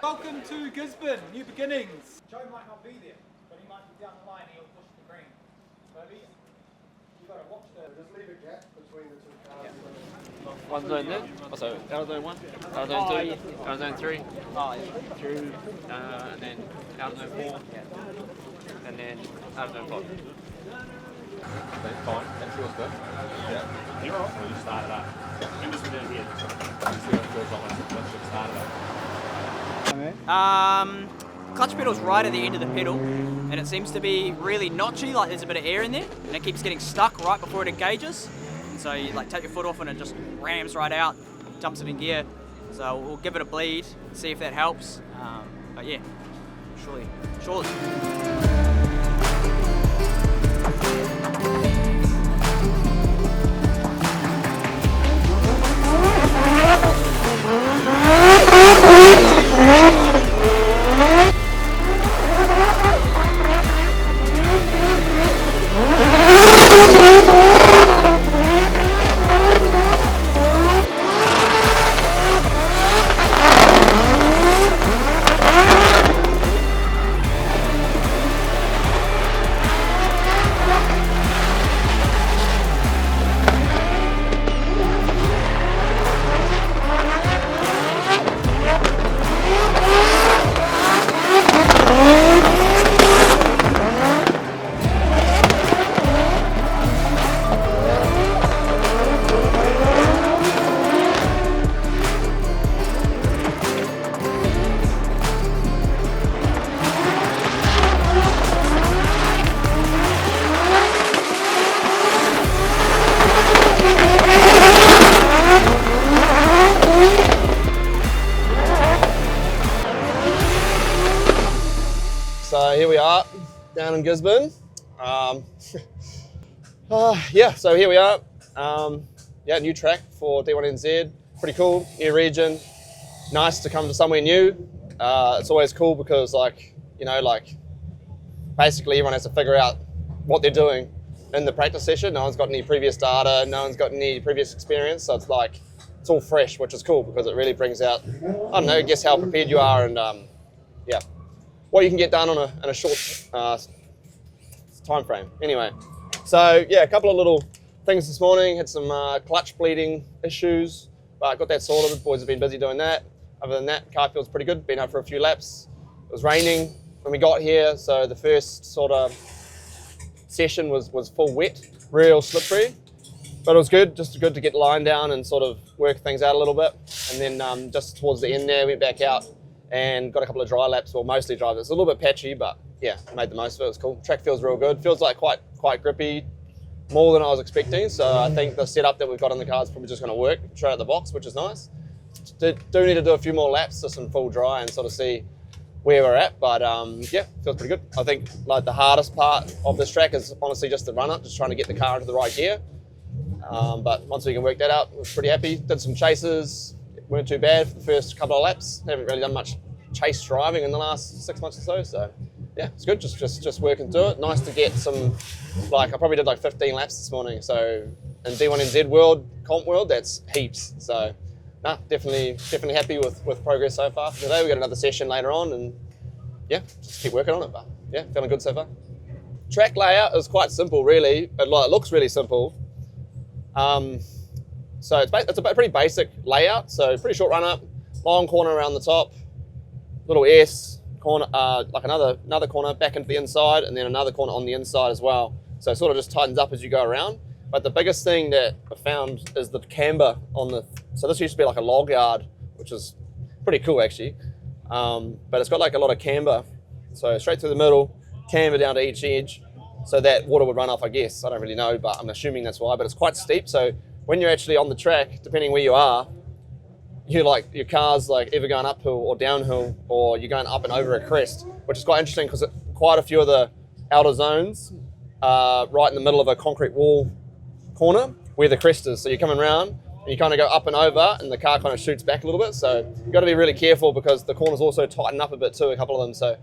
Welcome to Gisborne, new beginnings. Joe might not be there, but he might be down the line and he'll push the green. Maybe you got to watch the... Just leave a gap between the two cars. Yeah. One zone there, also out of zone 1, out of zone 2, out of zone 3, through, and then out of zone 4, and then out of zone 5. That's fine, that's yours good. Yeah. You're off or you started up? I'm just down here. You see what it feels like once you've started up. Clutch pedal's right at the end of the pedal, and it seems to be really notchy, like there's a bit of air in there, and it keeps getting stuck right before it engages. And so you like take your foot off and it just rams right out, jumps it in gear. So we'll give it a bleed, see if that helps. But yeah, surely. So here we are, down in Gisborne. So here we are. New track for D1NZ. Pretty cool, new region. Nice to come to somewhere new. It's always cool because basically everyone has to figure out what they're doing in the practice session. No one's got any previous data, no one's got any previous experience. So it's all fresh, which is cool because it really brings out, I guess how prepared you are and what you can get done in a short time frame. Anyway, so yeah, a couple of little things this morning. Had some clutch bleeding issues, but got that sorted. The boys have been busy doing that. Other than that, car feels pretty good. Been out for a few laps. It was raining when we got here, so the first sort of session was full wet, real slippery. But it was good, just good to get the line down and sort of work things out a little bit. And then just towards the end there, went back out and got a couple of dry laps, well, mostly dry. It's a little bit patchy, but yeah, made the most of it. It was cool. Track feels real good. Feels like quite grippy, more than I was expecting. So I think the setup that we've got in the car is probably just going to work straight out the box, which is nice. Do need to do a few more laps just in full dry and sort of see where we're at. But yeah, feels pretty good. I think like the hardest part of this track is honestly just the run up, just trying to get the car into the right gear. But once we can work that out, we're pretty happy. Did some chases. Weren't too bad for the first couple of laps. Haven't really done much chase driving in the last 6 months or so. So yeah, it's good. Just working through it. Nice to get some. I probably did 15 laps this morning. So in D1NZ comp world, that's heaps. So definitely happy with progress so far for today. We got another session later on, and yeah, just keep working on it. But yeah, feeling good so far. Track layout is quite simple, really. It looks really simple. So it's a pretty basic layout. So pretty short run up, long corner around the top, little S corner, another corner back into the inside, and then another corner on the inside as well. So it sort of just tightens up as you go around. But the biggest thing that I found is the camber on the. So this used to be like a log yard, which is pretty cool actually. But it's got a lot of camber. So straight through the middle, camber down to each edge, so that water would run off. I guess I don't really know, but I'm assuming that's why. But it's quite steep, so when you're actually on the track, depending where you are, your car's either going uphill or downhill, or you're going up and over a crest, which is quite interesting because quite a few of the outer zones are right in the middle of a concrete wall corner where the crest is. So you're coming around and you kind of go up and over, and the car kind of shoots back a little bit. So you've got to be really careful because the corners also tighten up a bit too, a couple of them. So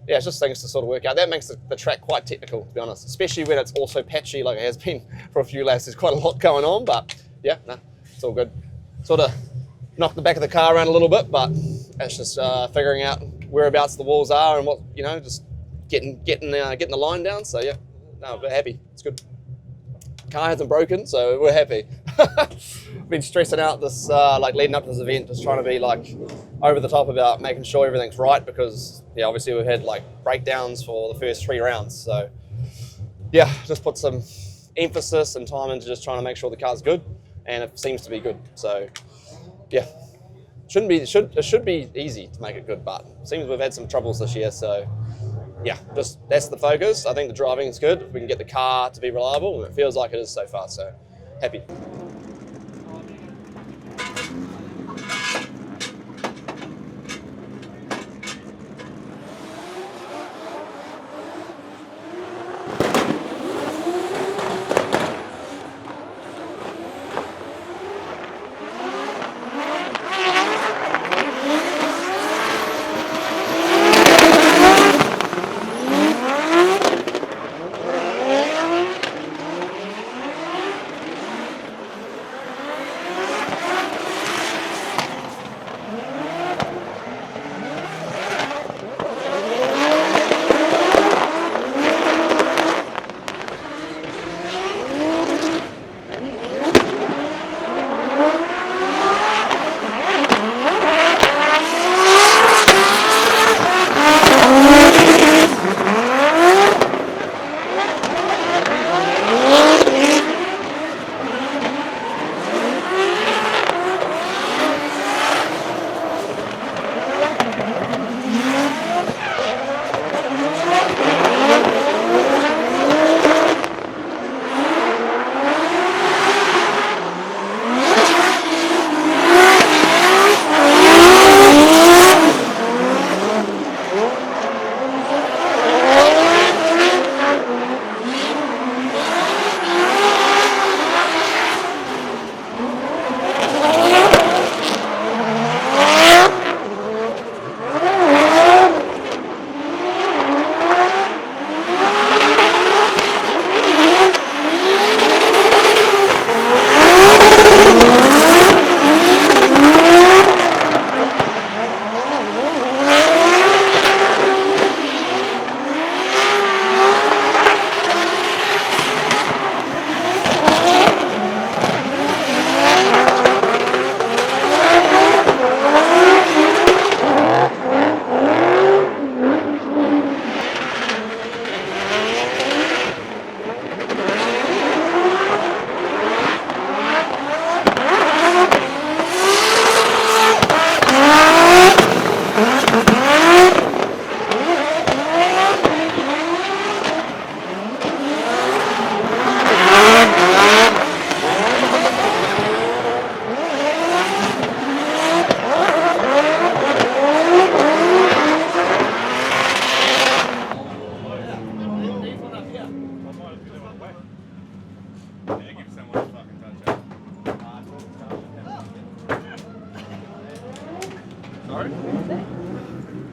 yeah, it's just things to sort of work out. That makes the track quite technical, to be honest, especially when it's also patchy like it has been for a few laps. There's quite a lot going on, but yeah, it's all good. Sort of knocked the back of the car around a little bit, but it's just figuring out whereabouts the walls are and what, you know, just getting the line down. So yeah, no, we're happy. It's good. Car hasn't broken, so we're happy. Been stressing out this like leading up to this event, just trying to be like over the top about making sure everything's right, because yeah, obviously we've had like breakdowns for the first 3 rounds. So yeah, just put some emphasis and time into just trying to make sure the car's good, and it seems to be good. So yeah, it should be easy to make it good, but it seems we've had some troubles this year. So yeah, just that's the focus. I think the driving is good. We can get the car to be reliable, and it feels like it is so far. So happy.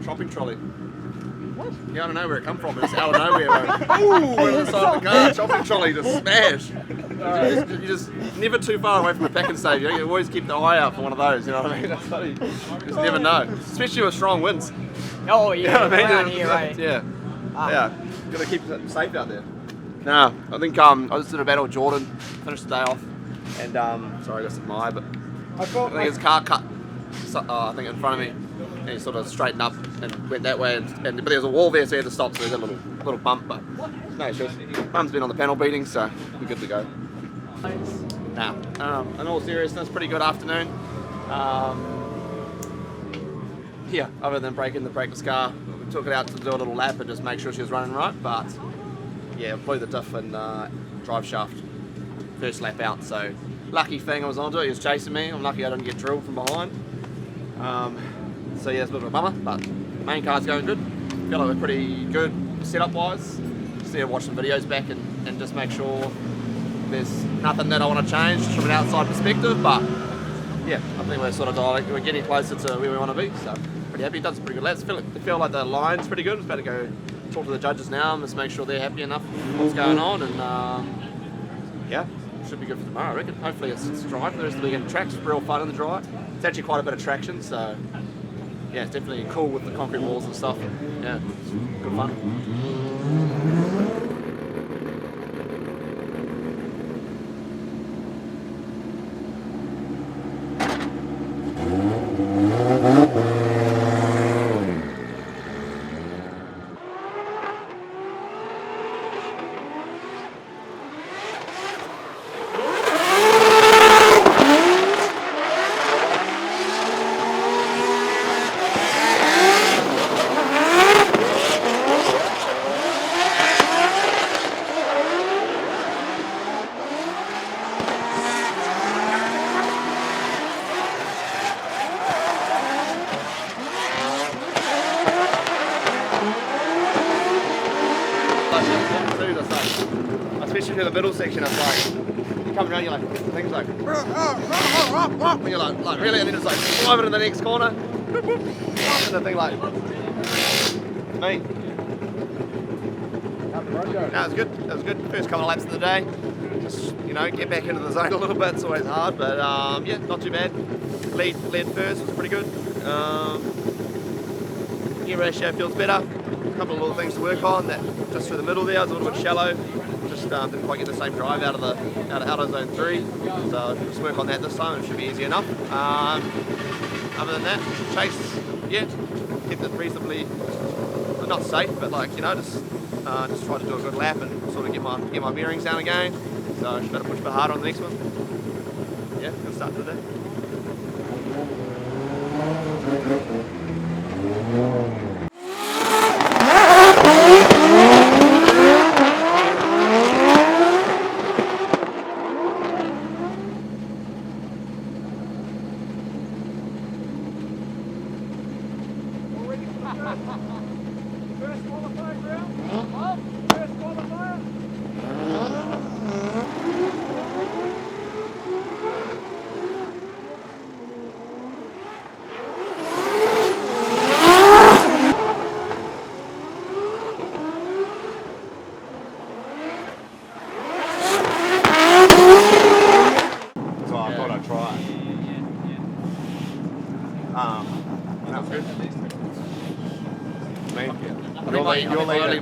Shopping trolley. What? Yeah, I don't know where it come from. It's out of nowhere. Like, ooh, on the side of the car, shopping trolley to smash. You just never too far away from the packing stage. You always keep the eye out for one of those. You know what I mean? That's funny. You just never know, especially with strong winds. Oh yeah, you know what I mean? around here, right? Yeah, yeah. You gotta keep it safe out there. No, I think I was did a battle with Jordan, finished the day off, and sorry, I got some eye, but I think his car cut. I think in front of me, and he sort of straightened up and went that way, and but there was a wall there, so he had to stop. So there's a little bump, but no issues. Mum's been on the panel beating, so we're good to go. Now, in all seriousness, pretty good afternoon. Yeah, other than breaking the brakeless car, we took it out to do a little lap and just make sure she was running right. But yeah, blew the diff and drive shaft first lap out. So lucky thing I was onto it. He was chasing me. I'm lucky I didn't get drilled from behind. So yeah, it's a bit of a bummer, but main car's going good. Feel like we're pretty good setup wise. Just need to watch some videos back and just make sure there's nothing that I want to change from an outside perspective. But yeah, I think we're sort of we're getting closer to where we want to be. So pretty happy. Done some pretty good laps. Feel like the line's pretty good. I'm about to go talk to the judges now and just make sure they're happy enough with what's going on. And yeah, should be good for tomorrow, I reckon. Hopefully it's dry for the rest of the weekend. The track's real fun in the dry. It's actually quite a bit of traction, so yeah, it's definitely cool with the concrete walls and stuff. Yeah, it's good fun. Especially to the middle section, it's like you come around, you're like things like and you're like really, and then it's like drive it in the next corner, and the thing like me. No, it was good. It was good. First couple of laps of the day. Just get back into the zone a little bit. It's always hard, but yeah, not too bad. Lead first was pretty good. Gear ratio feels better. A couple of little things to work on. That just through the middle there was a little bit shallow. Just didn't quite get the same drive out of zone 3. So just work on that this time. It should be easy enough. Other than that, chase, yeah, kept it reasonably not safe, but just try to do a good lap and sort of get my bearings down again. So I should better push a bit harder on the next one. Yeah, good start to the day.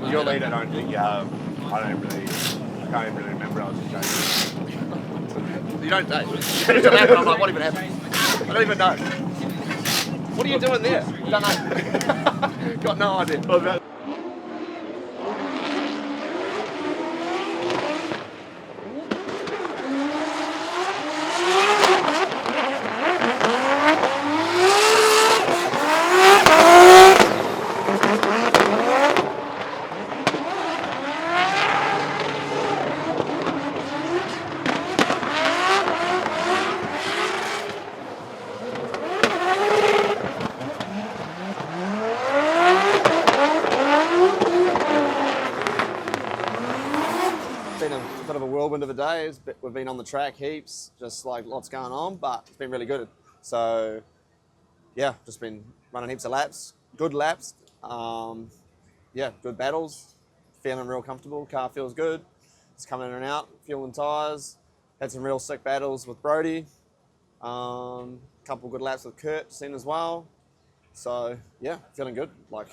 Your lead, I don't think you have. I can't even really remember. I was just joking. You don't know. I'm like, what even happened? I don't even know. What are you doing there? Don't know. Got no idea. Whirlwind of a day. We've been on the track heaps, just like lots going on, but it's been really good. So yeah, just been running heaps of laps, good laps. Yeah, good battles, feeling real comfortable. Car feels good. It's coming in and out, fueling tyres. Had some real sick battles with Brody. Couple good laps with Kurt seen as well. So yeah, feeling good. Like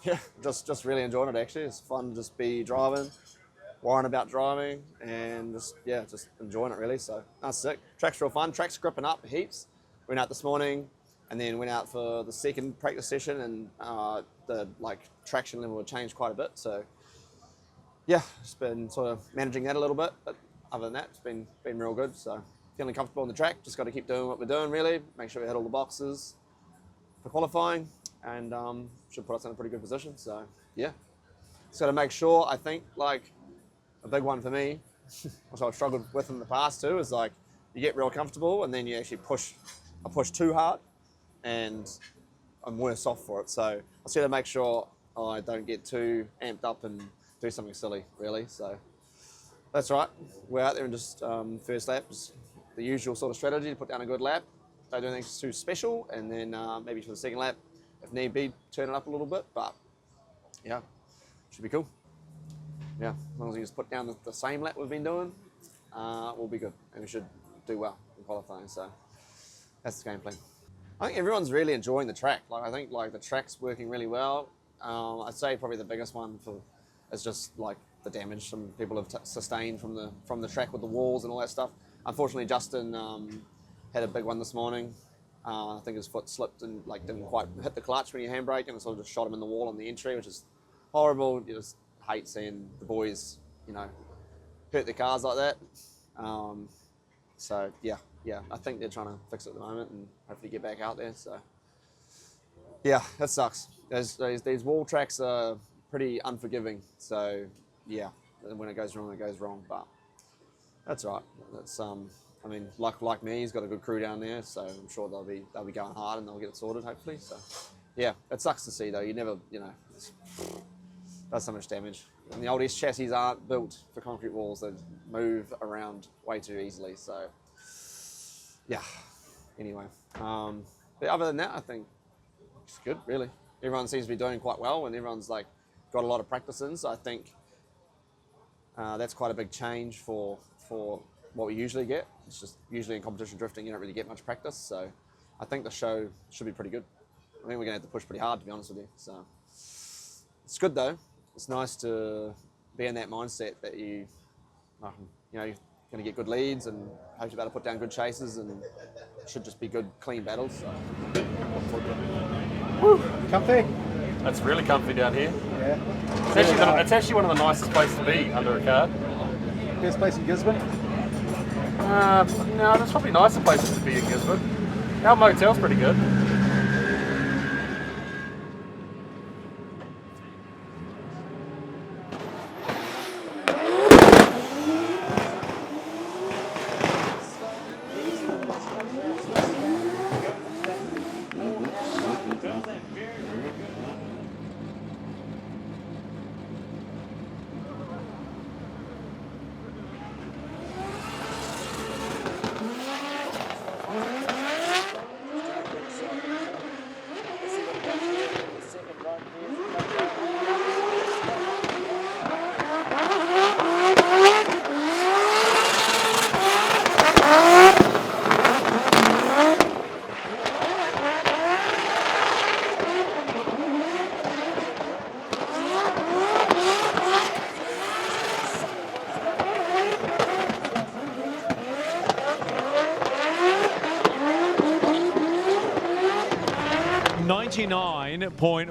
yeah, just really enjoying it actually. It's fun to just be driving, worrying about driving, and just enjoying it really. So that's sick. Track's real fun. Track's gripping up heaps. Went out this morning, and then went out for the second practice session, and the traction level had changed quite a bit. So yeah, just been sort of managing that a little bit. But other than that, it's been real good. So feeling comfortable on the track. Just got to keep doing what we're doing really. Make sure we hit all the boxes for qualifying, and should put us in a pretty good position. So yeah, just got to make sure. I think a big one for me, which I've struggled with in the past too, is like you get real comfortable and then you actually push too hard, and I'm worse off for it. So I just got to make sure I don't get too amped up and do something silly, really. So that's right. We're out there and just first lap, just the usual sort of strategy to put down a good lap. Don't do anything too special, and then maybe for the second lap, if need be, turn it up a little bit. But yeah, should be cool. Yeah, as long as we just put down the same lap we've been doing, we'll be good, and we should do well in qualifying. So that's the game plan. I think everyone's really enjoying the track. Like I think like the track's working really well. I'd say probably the biggest one is just like the damage some people have sustained from the track with the walls and all that stuff. Unfortunately, Justin had a big one this morning. I think his foot slipped and like didn't quite hit the clutch when he handbrake, and it sort of just shot him in the wall on the entry, which is horrible. You just hate seeing the boys, you know, hurt their cars like that. So yeah, I think they're trying to fix it at the moment and hopefully get back out there. So yeah, that sucks. These wall tracks are pretty unforgiving. So yeah, when it goes wrong, it goes wrong. But that's right. That's I mean, like me, he's got a good crew down there, so I'm sure they'll be going hard and they'll get it sorted hopefully. So yeah, it sucks to see though. You never, you know, does so much damage. And the old S chassis aren't built for concrete walls; they move around way too easily. So yeah. Anyway, but other than that, I think it's good. Really, everyone seems to be doing quite well, and everyone's like got a lot of practice in. So I think that's quite a big change for what we usually get. It's just usually in competition drifting, you don't really get much practice. So I think the show should be pretty good. I think we're going to have to push pretty hard, to be honest with you. So it's good though. It's nice to be in that mindset that you know, you're going to get good leads and hope you're able to put down good chases, and it should just be good, clean battles. So. Woo, comfy. That's really comfy down here. Yeah. It's actually one of the nicest places to be under a car. Best place in Gisborne? No, there's probably nicer places to be in Gisborne. Our motel's pretty good.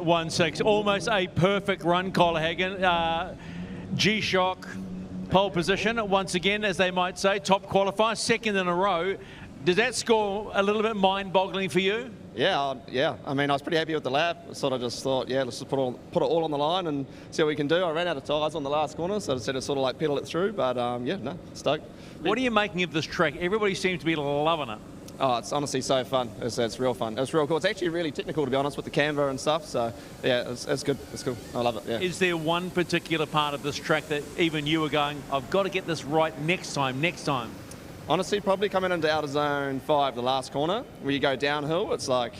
.16, almost a perfect run, Halligan. G-Shock, pole position, once again, as they might say, top qualifier, second in a row. Does that score a little bit mind-boggling for you? Yeah. I mean, I was pretty happy with the lap. I sort of just thought, yeah, let's just put it all on the line and see what we can do. I ran out of tyres on the last corner, so I decided to sort of like pedal it through. But yeah, no, stoked. What are you making of this track? Everybody seems to be loving it. Oh, it's honestly so fun. It's real fun. It's real cool. It's actually really technical, to be honest, with the Canva and stuff. So yeah, it's good. It's cool. I love it. Yeah. Is there one particular part of this track that even you were going, I've got to get this right next time? Honestly, probably coming into outer zone 5, the last corner, where you go downhill. It's like,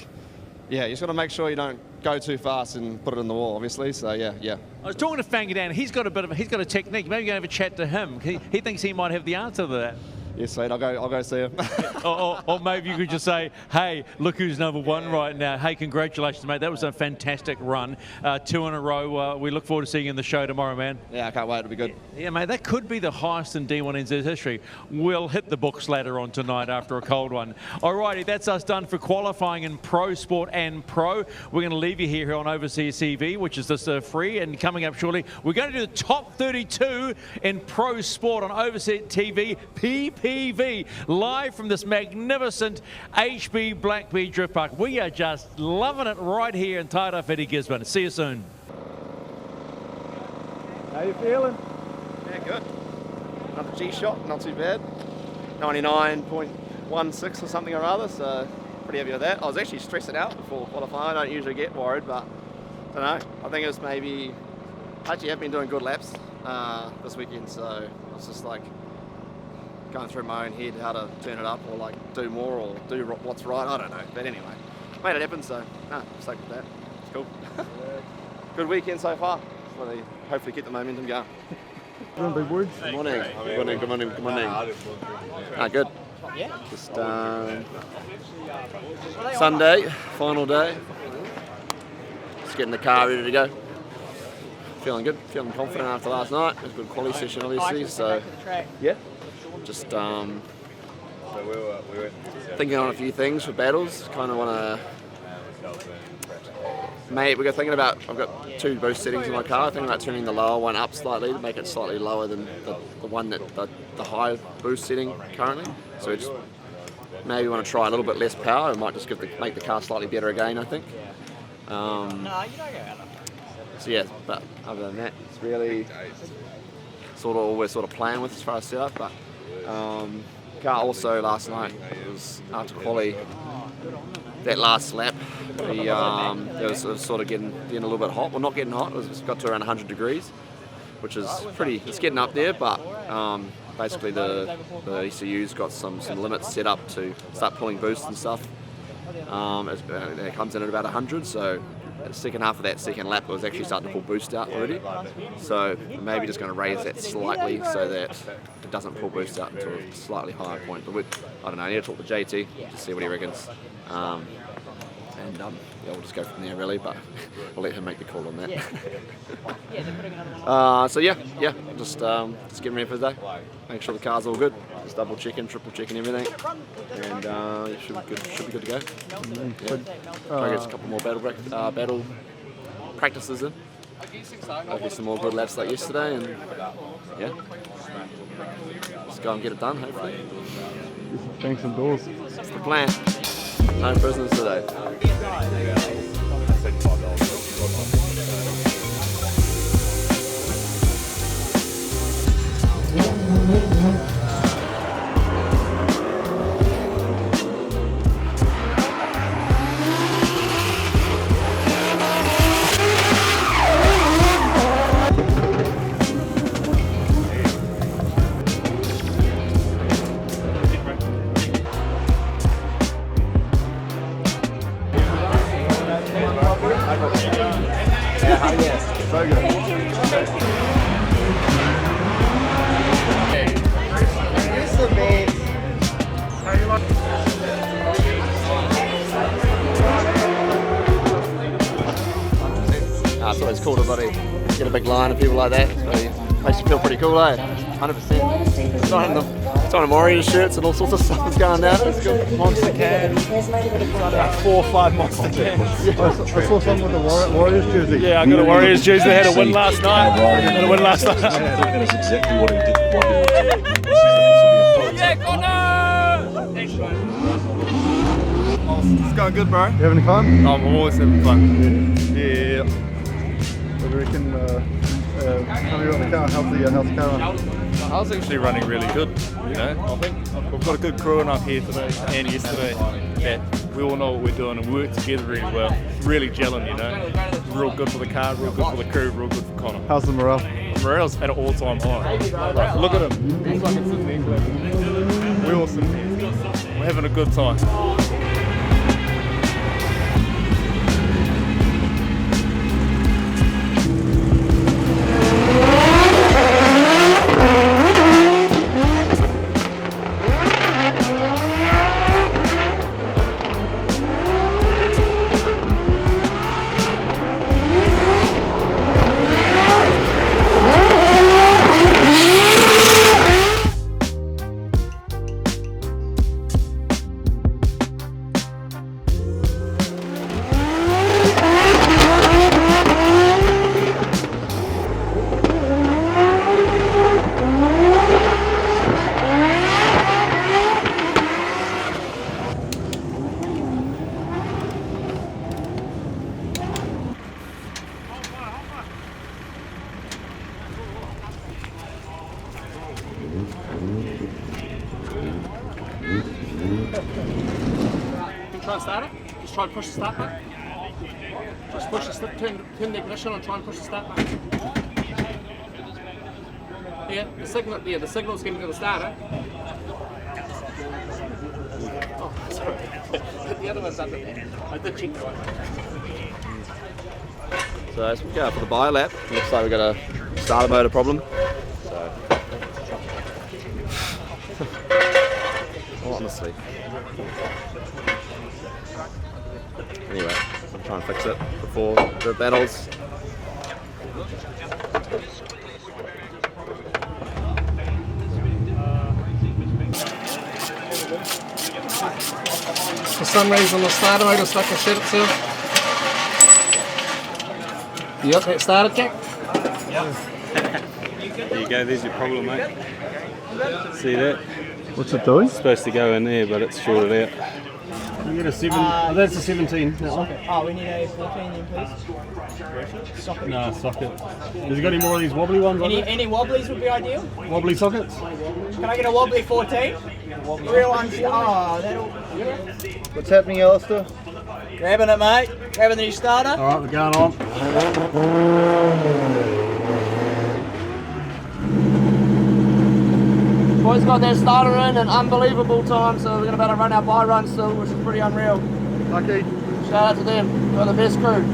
yeah, you just got to make sure you don't go too fast and put it in the wall, obviously. So yeah. I was talking to Fangadan. He's got a technique. Maybe you're going to have a chat to him. He thinks he might have the answer to that. Yes, mate, I'll go see him. or maybe you could just say, hey, look who's #1 right now. Hey, congratulations, mate. That was a fantastic run. 2 in a row. We look forward to seeing you in the show tomorrow, man. Yeah, I can't wait. It'll be good. Yeah, mate, that could be the highest in D1NZ history. We'll hit the books later on tonight after a cold one. All righty, that's us done for qualifying in Pro Sport and Pro. We're going to leave you here on Overseas TV, which is just free, and coming up shortly, we're going to do the top 32 in Pro Sport on Overseas TV PPV, live from this magnificent HB Blackbee Drift Park. We are just loving it right here in Tairāwhiti, Gisborne. See you soon. How you feeling? Yeah, good. Another G-Shock, not too bad. 99.16 or something or other, so pretty happy with that. I was actually stressing out before qualifying. I don't usually get worried, but I don't know. I think it was maybe, I actually have been doing good laps this weekend, so I was just like going through my own head how to turn it up or like do more or do what's right. I don't know, but anyway, made it happen, so I'm stoked with that. It's cool. Good weekend so far. So they hopefully keep the momentum going. Big boys. Good morning. Good morning. Good morning. Good morning. Good. Just Sunday, final day. Just getting the car ready to go. Feeling good, feeling confident after last night. It was a good quality session, obviously. So yeah, just thinking on a few things for battles. Kind of want to. Mate, we're thinking about. I've got 2 boost settings in my car. I'm thinking about turning the lower one up slightly to make it slightly lower than the one that the high boost setting currently. So we just maybe want to try a little bit less power. It might just make the car slightly better again, I think. So yeah, but other than that, it's really sort of all we're sort of playing with as far as setup. But car also last night, it was after quali, that last lap, it was sort of getting a little bit hot. Well, not getting hot, it got to around 100 degrees, which is it's getting up there, but basically the ECU's got some limits set up to start pulling boosts and stuff. It comes in at about 100, so the second half of that second lap it was actually starting to pull boost out already. So maybe just going to raise that slightly so that it doesn't pull boost out to a slightly higher point. But I don't know, I need to talk to JT to see what he reckons. Yeah, we'll just go from there really, but we'll let him make the call on that. So yeah, just getting ready for the day. Make sure the car's all good. Just double checking, triple checking everything, and should be good to go. Try to get a couple more battle practices in. Hopefully some more good laps like yesterday, and yeah, just go and get it done. Hopefully. Thanks indoors. That's the plan. No prisoners today. So it's cool to get a big line of people like that. So makes you feel pretty cool, eh? 100%. Signing Warriors shirts and all sorts of stuff is going down. It's good. Monster cans. About 4 or 5 monster cans. I saw some with the Warriors jersey. Yeah, I got a Warriors jersey. They had a win last night. That's exactly what he did. Yeah, Connor! It's going good, bro. You having any fun? I'm always having fun. Yeah. What do you reckon? How are you on the car? How's the car run? I was actually running really good, you know. I think we've got a good crew enough here today and yesterday that we all know what we're doing and we work together really well. Really gelling, you know. Real good for the car, real good for the crew, real good for Connor. How's the morale? Morale's at an all-time high. Like, look at him. He's fucking sitting there. We're all sitting here. We're having a good time. Try and start it. Just try and push the start button. Just push the turn the ignition and try and push the start button. Yeah, the signal's getting to the starter. Oh, sorry. The other one's under there. I did check that one. So as we go for the bio lap, looks like we've got a starter motor problem. So honestly. Anyway, I'm trying to fix it before the battles. For some reason the starter motor stuck to shit itself. You got that started, Jack? There you go, there's your problem, mate. See that? What's it doing? It's supposed to go in there, but it's shorted out. You get a 7. Oh, that's a 17. No, Oh, we need a 14 then, please. Socket. no, socket. Has he got any more of these wobbly ones? Any wobblies would be ideal. Wobbly sockets? Can I get a wobbly 14? Real ones. Oh, that'll. What's happening, Alistair? Grabbing it, mate. Grabbing the new starter. Alright, we're going on. Boys got their starter in an unbelievable time, so we're going to be able to run our buy run still, which is pretty unreal. Lucky. Shout out to them. They're the best crew.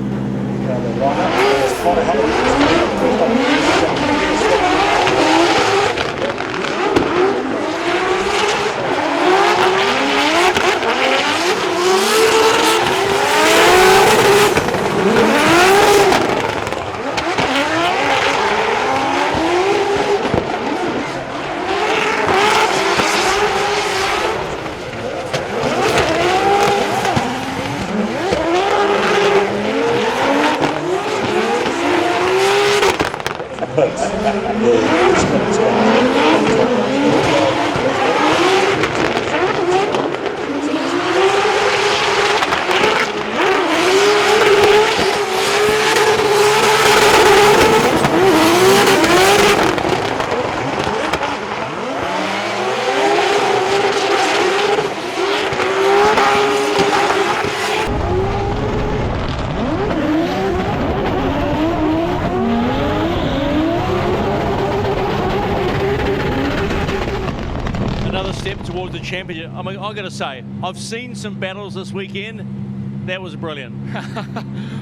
Towards the championship. I mean, I've got to say, I've seen some battles this weekend. That was brilliant.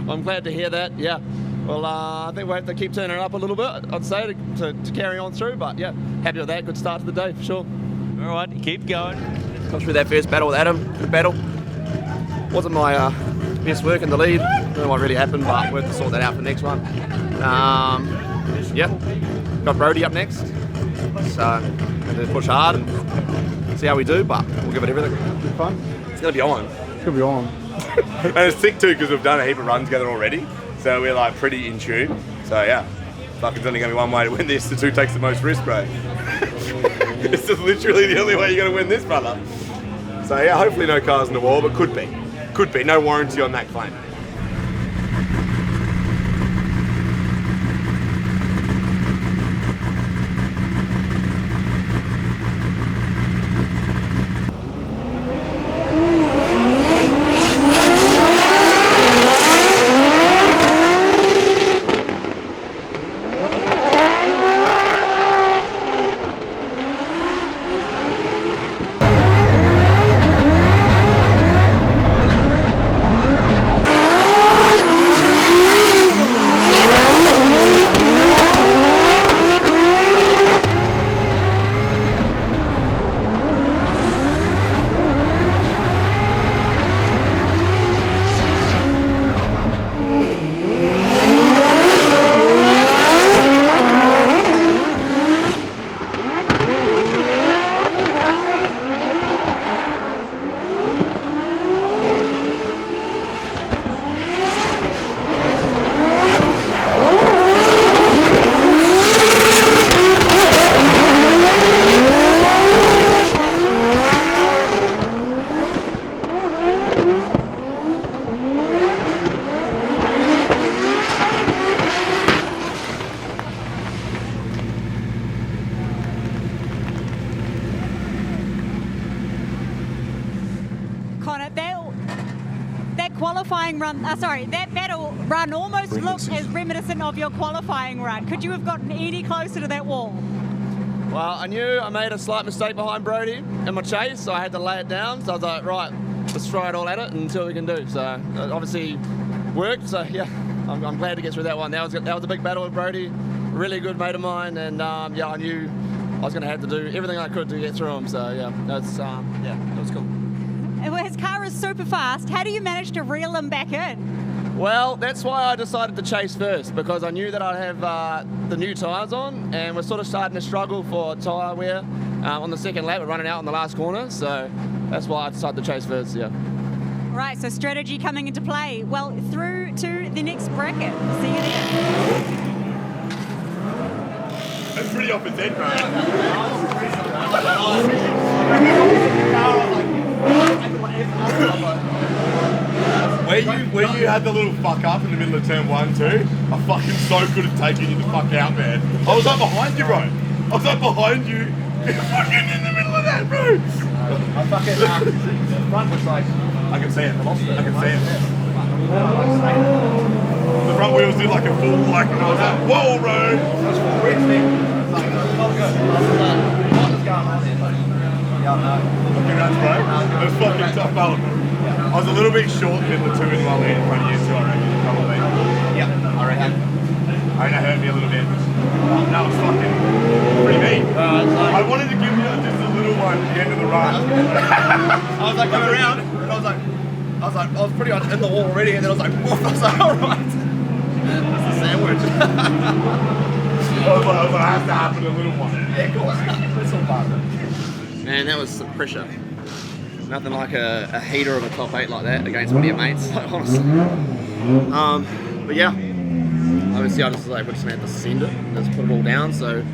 I'm glad to hear that, yeah. Well, I think we'll have to keep turning it up a little bit, I'd say, to carry on through, but yeah, happy with that. Good start to the day, for sure. All right, keep going. Got through that first battle with Adam. Good battle. Wasn't my best work in the lead. Don't know what really happened, but we'll have to sort that out for the next one. Yeah, got Brody up next. So, I'm going to push hard and see how we do, but we'll give it everything. Good fun. It's going to be on. It's going to be on. And it's sick too because we've done a heap of runs together already, so we're like pretty in tune. So yeah, fuck, it's only going to be one way to win this. The two takes the most risk, bro. This is literally the only way you're going to win this, brother. So yeah, hopefully no cars in the wall, but could be. Could be. No warranty on that claim. That battle run almost looked as reminiscent of your qualifying run. Could you have gotten any closer to that wall? Well, I knew I made a slight mistake behind Brody in my chase, so I had to lay it down. So I was like, right, let's throw it all at it and see what we can do. So it obviously worked. So yeah, I'm glad to get through that one. That was a big battle with Brody, really good mate of mine, and yeah, I knew I was going to have to do everything I could to get through them. So yeah, that's it was cool. Well, his car is super fast. How do you manage to reel him back in? Well, that's why I decided to chase first, because I knew that I'd have the new tyres on, and we're sort of starting to struggle for tyre wear on the second lap. We're running out on the last corner, so that's why I decided to chase first, yeah. Right, so strategy coming into play. Well, through to the next bracket. See you there. That's pretty off its head, bro. Where you had the little fuck up in the middle of turn 1 too, I fucking so could have taken you the fuck out, man. I was up behind you, bro. I was up behind you. You're fucking in the middle of that, bro. I fucking the front was like, I can see it. I can see it. The front wheels did like a full like, and I was like, whoa, bro. That's weird thing. Congrats, bro. It was fucking tough ballot. I was a little bit short in the 2 in 1 lead in front of you too, I reckon, probably. Yeah, I reckon. I think that hurt me a little bit. That was fucking pretty mean. I wanted to give you just a little one at the end of the run. I was like coming around, and I was pretty much in the wall already, and then I was like, woof, I was like, alright. That's a sandwich. I was like, I have to happen a little one. Yeah, of course. That's all part of it. Man, that was some pressure. Nothing like a heater of a top 8 like that against one of your mates, like, honestly. But yeah, obviously I just was able to have to send it, just put it all down, so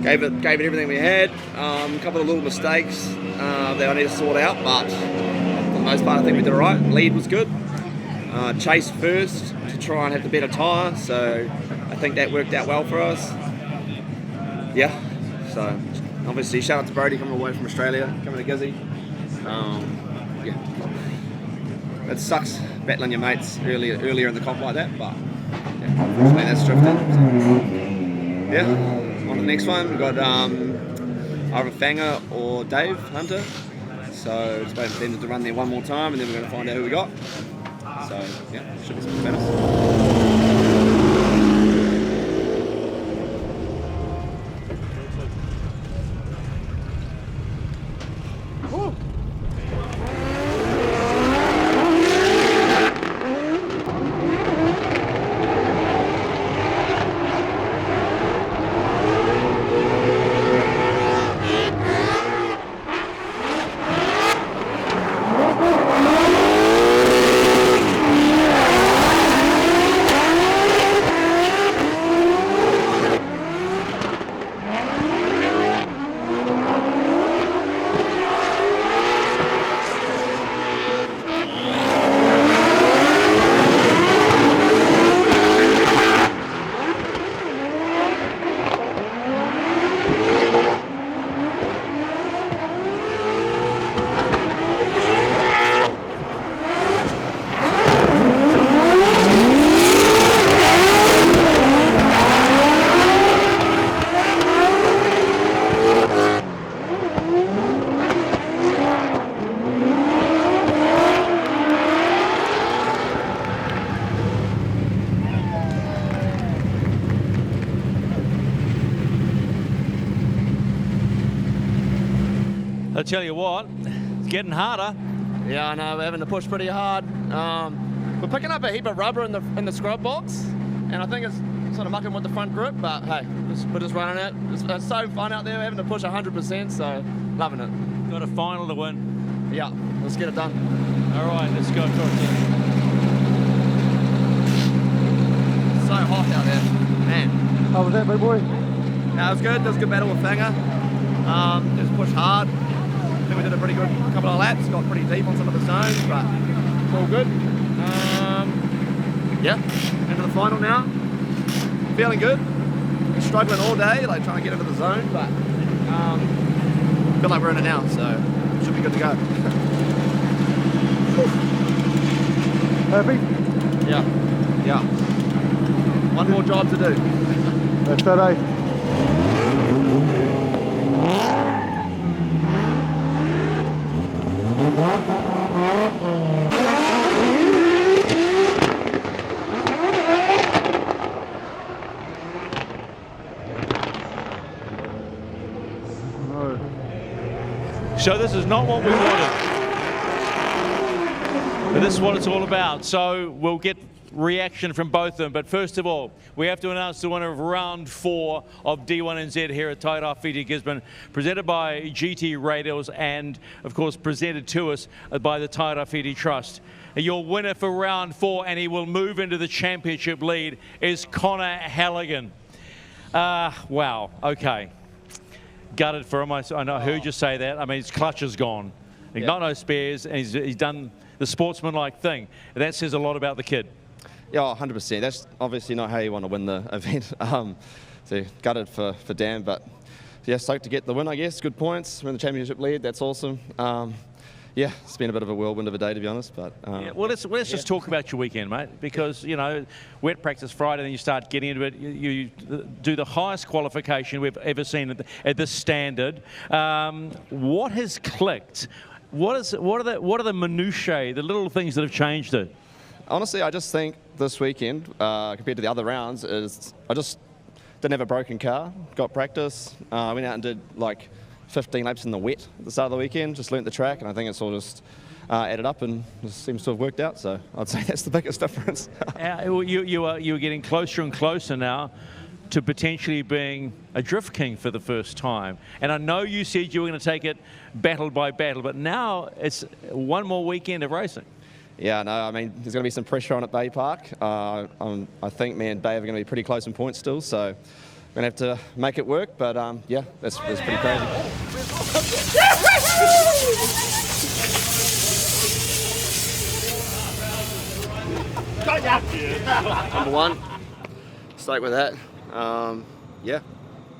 gave it everything we had. A couple of little mistakes that I need to sort out, but for the most part I think we did alright. Lead was good. Chased first to try and have the better tyre, so I think that worked out well for us. Yeah, so obviously shout out to Brody coming away from Australia, coming to Gizzy. Yeah, it sucks battling your mates earlier in the comp like that, but yeah, unfortunately that's drifted. So, yeah, on to the next one, we've got either Fanger or Dave Hunter. So it's waiting for them to run there one more time, and then we're going to find out who we got. So yeah, should be some battles. I tell you what, it's getting harder. Yeah, I know, we're having to push pretty hard. We're picking up a heap of rubber in the scrub box, and I think it's sort of mucking with the front grip, but hey, we're just running it. It's so fun out there, we're having to push 100%, so loving it. Got a final to win. Yeah, let's get it done. All right, let's go. So hot out there, man. How was that, big boy? No, it was good. There was a good battle with Fanger. Just pushed hard. I think we did a pretty good couple of laps. Got pretty deep on some of the zones, but it's all good. Yeah, into the final now. Feeling good. Struggling all day, like trying to get into the zone, but feel like we're in it now, so should be good to go. Happy? Yeah. One more job to do. That's that, eh? This is not what we wanted. But this is what it's all about. So we'll get reaction from both of them. But first of all, we have to announce the winner of round 4 of D1NZ here at Tairāwhiti Gisborne, presented by GT Radials and, of course, presented to us by the Tairāwhiti Trust. Your winner for round 4, and he will move into the championship lead, is Connor Halligan. Wow, okay. Gutted for him. I heard you say that. I mean, his clutch is gone. He's got no spares, and he's done the sportsmanlike thing. That says a lot about the kid. Yeah, 100%. That's obviously not how you want to win the event. So gutted for Dan, but yeah, stoked to get the win, I guess. Good points. We're in the championship lead. That's awesome. Yeah, it's been a bit of a whirlwind of a day, to be honest. But yeah, well, let's just talk about your weekend, mate, because you know, wet practice Friday, then you start getting into it. You do the highest qualification we've ever seen at this standard. What has clicked? What are the minutiae, the little things that have changed it? Honestly, I just think this weekend, compared to the other rounds, is I just didn't have a broken car. Got practice. Went out and did like 15 laps in the wet at the start of the weekend, just learnt the track, and I think it's all just added up and it seems to have worked out, so I'd say that's the biggest difference. You are getting closer and closer now to potentially being a drift king for the first time, and I know you said you were going to take it battle by battle, but now it's one more weekend of racing. Yeah, no, I mean, there's going to be some pressure on at Bay Park. I think me and Dave are going to be pretty close in points still, so we're going to have to make it work, but yeah, that's pretty crazy. Number 1, stoked with that. Yeah,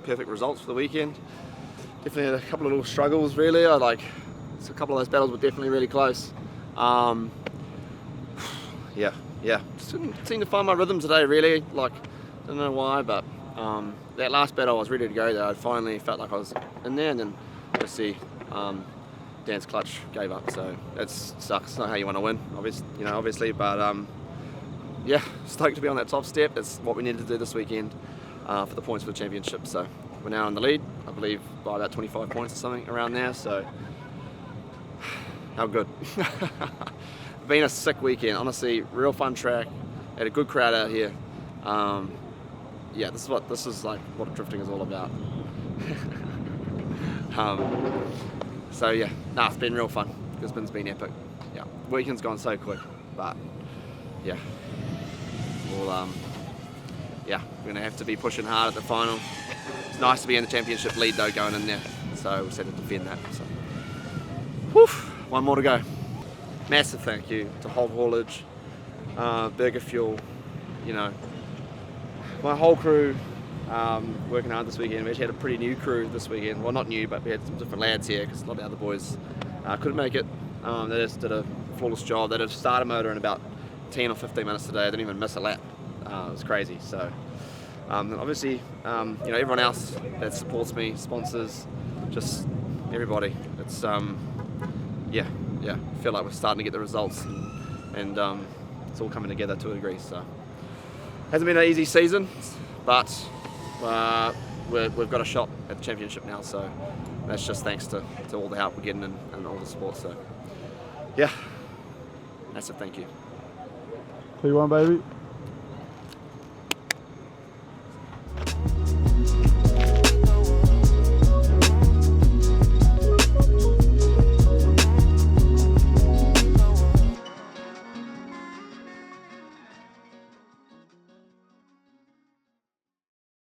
perfect results for the weekend. Definitely had a couple of little struggles, really. A couple of those battles were definitely really close. Yeah, just didn't seem to find my rhythm today, really. Don't know why, but that last battle I was ready to go there. I finally felt like I was in there, and then just see Dan's clutch gave up, so that sucks. It's not how you want to win, obviously, but yeah, stoked to be on that top step. That's what we needed to do this weekend for the points for the championship. So we're now in the lead, I believe, by about 25 points or something around there, so how good. Been a sick weekend, honestly. Real fun track. Had a good crowd out here. Yeah, this is like what drifting is all about. So yeah, it's been real fun. Gisborne's been epic. Yeah, weekend's gone so quick, but yeah, we're gonna have to be pushing hard at the final. It's nice to be in the championship lead though, going in there. So we just had to defend that. So, whew, one more to go. Massive thank you to Hog Haulage, Burgerfuel, my whole crew working hard this weekend. We actually had a pretty new crew this weekend. Well, not new, but we had some different lads here because a lot of the other boys couldn't make it. They just did a flawless job. They did a starter motor in about 10 or 15 minutes today. They didn't even miss a lap. It was crazy. So and obviously, everyone else that supports me, sponsors, just everybody. It's yeah, I feel like we're starting to get the results, and it's all coming together to a degree. So hasn't been an easy season, but we've got a shot at the championship now. So that's just thanks to all the help we're getting and all the support. So yeah, massive thank you. P1 baby.